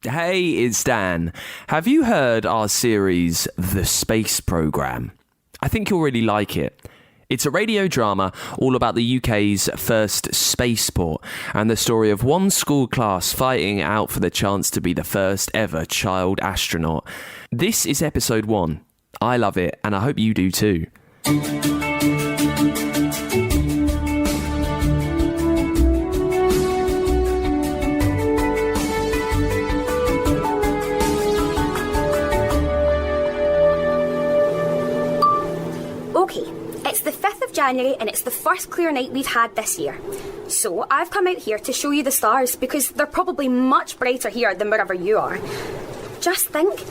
Hey, it's Dan. Have you heard our series, The Space Programme? I think you'll really like it. It's a radio drama all about the UK's first spaceport and the story of one school class fighting out for the chance to be the first ever child astronaut. This is episode 1. I love it, and I hope you do too. It's the 5th of January and it's the first clear night we've had this year. So I've come out here to show you the stars because they're probably much brighter here than wherever you are. Just think,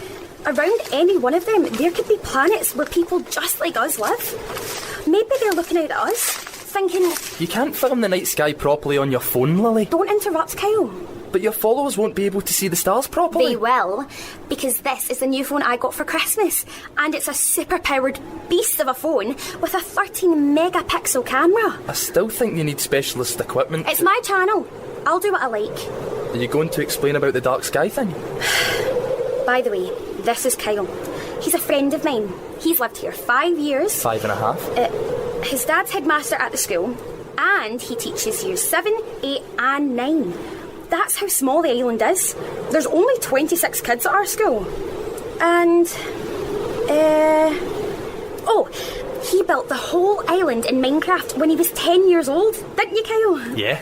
around any one of them there could be planets where people just like us live. Maybe they're looking out at us, thinking... You can't film the night sky properly on your phone, Lily. Don't interrupt, Kyle. But your followers won't be able to see the stars properly. They will, because this is the new phone I got for Christmas. And it's a super-powered beast of a phone with a 13-megapixel camera. I still think you need specialist equipment. It's my channel. I'll do what I like. Are you going to explain about the dark sky thing? By the way, this is Kyle. He's a friend of mine. He's lived here 5 years. 5.5? His dad's headmaster at the school, and he teaches years 7, 8 and 9. That's how small the island is. There's only 26 kids at our school. And, he built the whole island in Minecraft when he was 10 years old. Didn't you, Kyle? Yeah.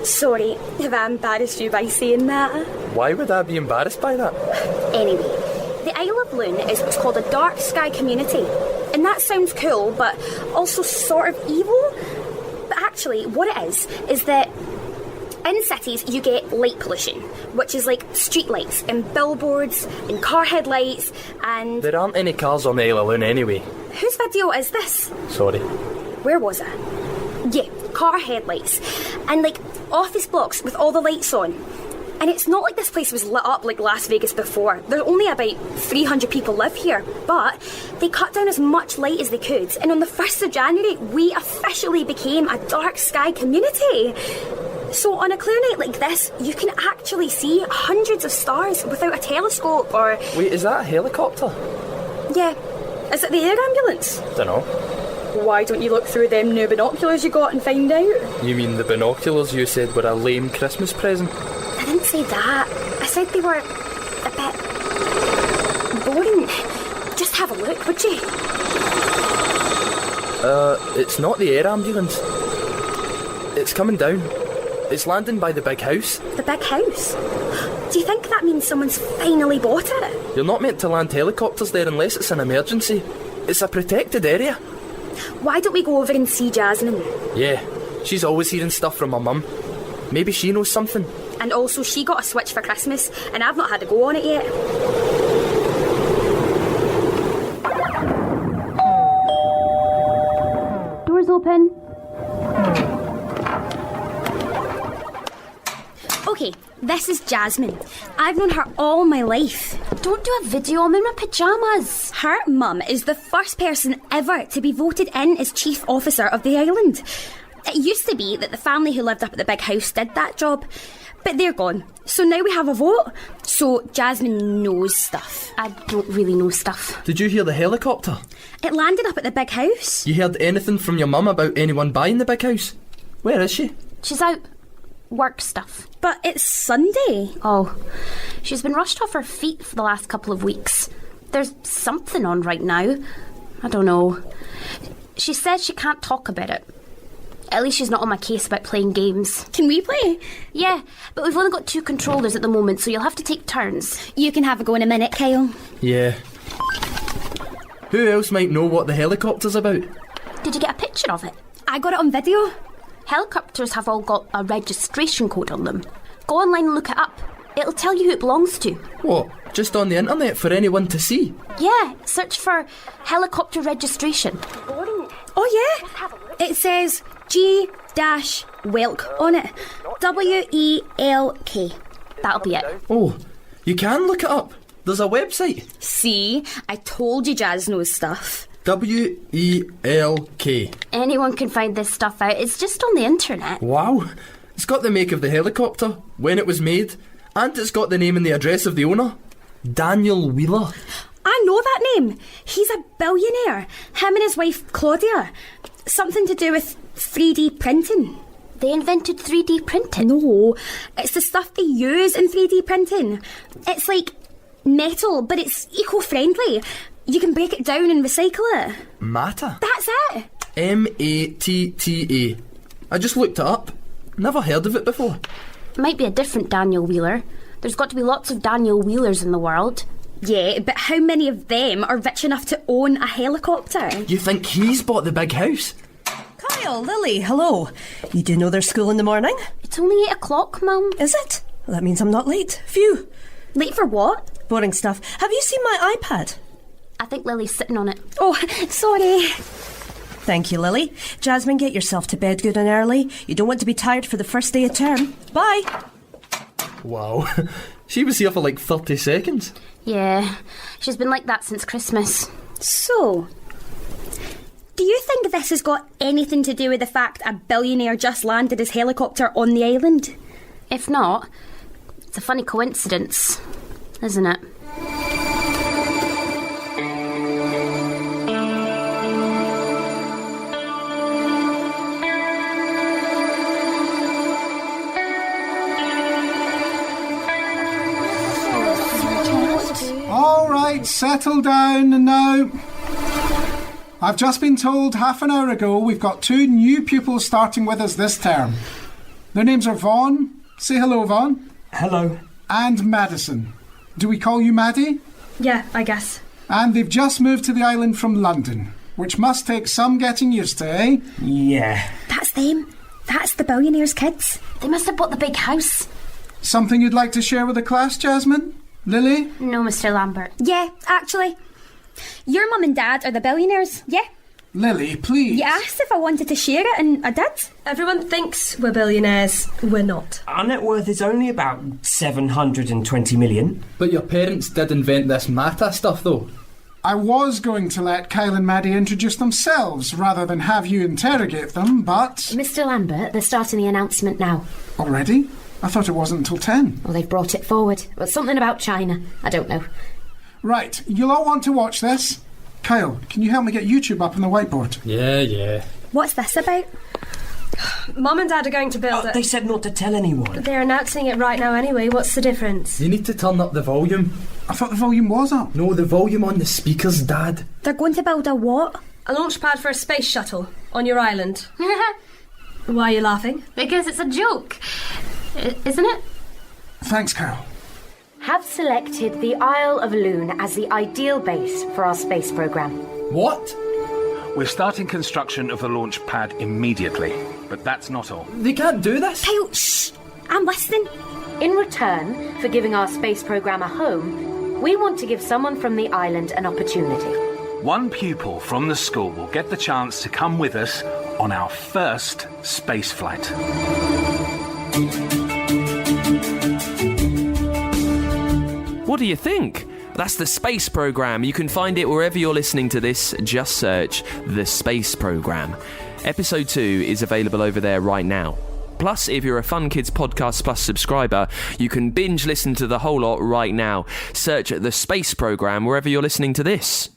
Sorry, have I embarrassed you by saying that? Why would I be embarrassed by that? Anyway, the Isle of Lune is what's called a dark sky community. And that sounds cool, but also sort of evil. But actually, what it is that in cities, you get light pollution, which is like street lights and billboards and car headlights and... There aren't any cars on the Isle of Lune anyway. Whose video is this? Sorry. Where was it? Yeah, car headlights. And like office blocks with all the lights on. And it's not like this place was lit up like Las Vegas before. There's only about 300 people live here, but they cut down as much light as they could. And on the 1st of January, we officially became a dark sky community. So on a clear night like this, you can actually see hundreds of stars without a telescope or... Wait, is that a helicopter? Yeah. Is it the air ambulance? Dunno. Why don't you look through them new binoculars you got and find out? You mean the binoculars you said were a lame Christmas present? I didn't say that. I said they were a bit... boring. Just have a look, would you? It's not the air ambulance. It's coming down. It's landing by the big house. The big house? Do you think that means someone's finally bought it? You're not meant to land helicopters there unless it's an emergency. It's a protected area. Why don't we go over and see Jasmine? Yeah, she's always hearing stuff from her mum. Maybe she knows something. And also, she got a Switch for Christmas, and I've not had a go on it yet. Doors open. Okay, this is Jasmine. I've known her all my life. Don't do a video, I'm in my pyjamas. Her mum is the first person ever to be voted in as chief officer of the island. It used to be that the family who lived up at the big house did that job, but they're gone. So now we have a vote. So Jasmine knows stuff. I don't really know stuff. Did you hear the helicopter? It landed up at the big house. You heard anything from your mum about anyone buying the big house? Where is she? She's out. Work stuff. But it's Sunday. Oh, she's been rushed off her feet for the last couple of weeks. There's something on right now. I don't know. She says she can't talk about it. At least she's not on my case about playing games. Can we play? Yeah, but we've only got 2 controllers at the moment, so you'll have to take turns. You can have a go in a minute, Kyle. Yeah. Who else might know what the helicopter's about? Did you get a picture of it? I got it on video. Helicopters have all got a registration code on them. Go online and look it up. It'll tell you who it belongs to. What? Just on the internet for anyone to see? Yeah, search for helicopter registration. Oh yeah, it says G-Welk on it. W-E-L-K. That'll be it. Oh, you can look it up. There's a website. See, I told you Jazz knows stuff. W-E-L-K. Anyone can find this stuff out. It's just on the internet. Wow. It's got the make of the helicopter, when it was made, And it's got the name and the address of the owner. Daniel Wheeler. I know that name. He's a billionaire. Him and his wife, Claudia. Something to do with 3D printing. They invented 3D printing? No, it's the stuff they use in 3D printing. It's like metal, but it's eco-friendly. You can break it down and recycle it. Matta? That's it. Matta. I just looked it up. Never heard of it before. Might be a different Daniel Wheeler. There's got to be lots of Daniel Wheelers in the world. Yeah, but how many of them are rich enough to own a helicopter? You think he's bought the big house? Kyle, Lily, hello. You do know there's school in the morning? It's only 8 o'clock, Mum. Is it? Well, that means I'm not late. Phew. Late for what? Boring stuff. Have you seen my iPad? I think Lily's sitting on it. Oh, sorry. Thank you, Lily. Jasmine, get yourself to bed good and early. You don't want to be tired for the first day of term. Bye. Wow. She was here for like 30 seconds. Yeah, she's been like that since Christmas. So, do you think this has got anything to do with the fact a billionaire just landed his helicopter on the island? If not, it's a funny coincidence, isn't it? All right, settle down now. I've just been told half an hour ago we've got 2 new pupils starting with us this term. Their names are Vaughn. Say hello, Vaughn. Hello. And Madison. Do we call you Maddie? Yeah, I guess. And they've just moved to the island from London, which must take some getting used to, eh? Yeah. That's them. That's the billionaire's kids. They must have bought the big house. Something you'd like to share with the class, Jasmine? Lily? No, Mr. Lambert. Yeah, actually. Your mum and dad are the billionaires, yeah? Lily, please. You asked if I wanted to share it and I did. Everyone thinks we're billionaires. We're not. Our net worth is only about 720 million. But your parents did invent this Matta stuff though. I was going to let Kyle and Maddie introduce themselves rather than have you interrogate them, but... Mr. Lambert, they're starting the announcement now. Already? I thought it wasn't until 10. Well, they've brought it forward. Well, something about China. I don't know. Right, you'll all want to watch this. Kyle, can you help me get YouTube up on the whiteboard? Yeah. What's this about? Mum and Dad are going to build it. They said not to tell anyone. They're announcing it right now anyway. What's the difference? You need to turn up the volume. I thought the volume was up. No, the volume on the speakers, Dad. They're going to build a what? A launch pad for a space shuttle on your island. Why are you laughing? Because it's a joke, isn't it? Thanks, Kyle. Have selected the Isle of Lune as the ideal base for our space program. What? We're starting construction of the launch pad immediately, but that's not all. They can't do this. Kyle, shh! I'm listening. In return for giving our space program a home, we want to give someone from the island an opportunity. One pupil from the school will get the chance to come with us on our first space flight. What do you think? That's the Space Programme. You can find it wherever you're listening to this. Just search The Space Programme. Episode 2 is available over there right now. Plus, if you're a Fun Kids Podcast Plus subscriber, you can binge listen to the whole lot right now. Search The Space Programme wherever you're listening to this.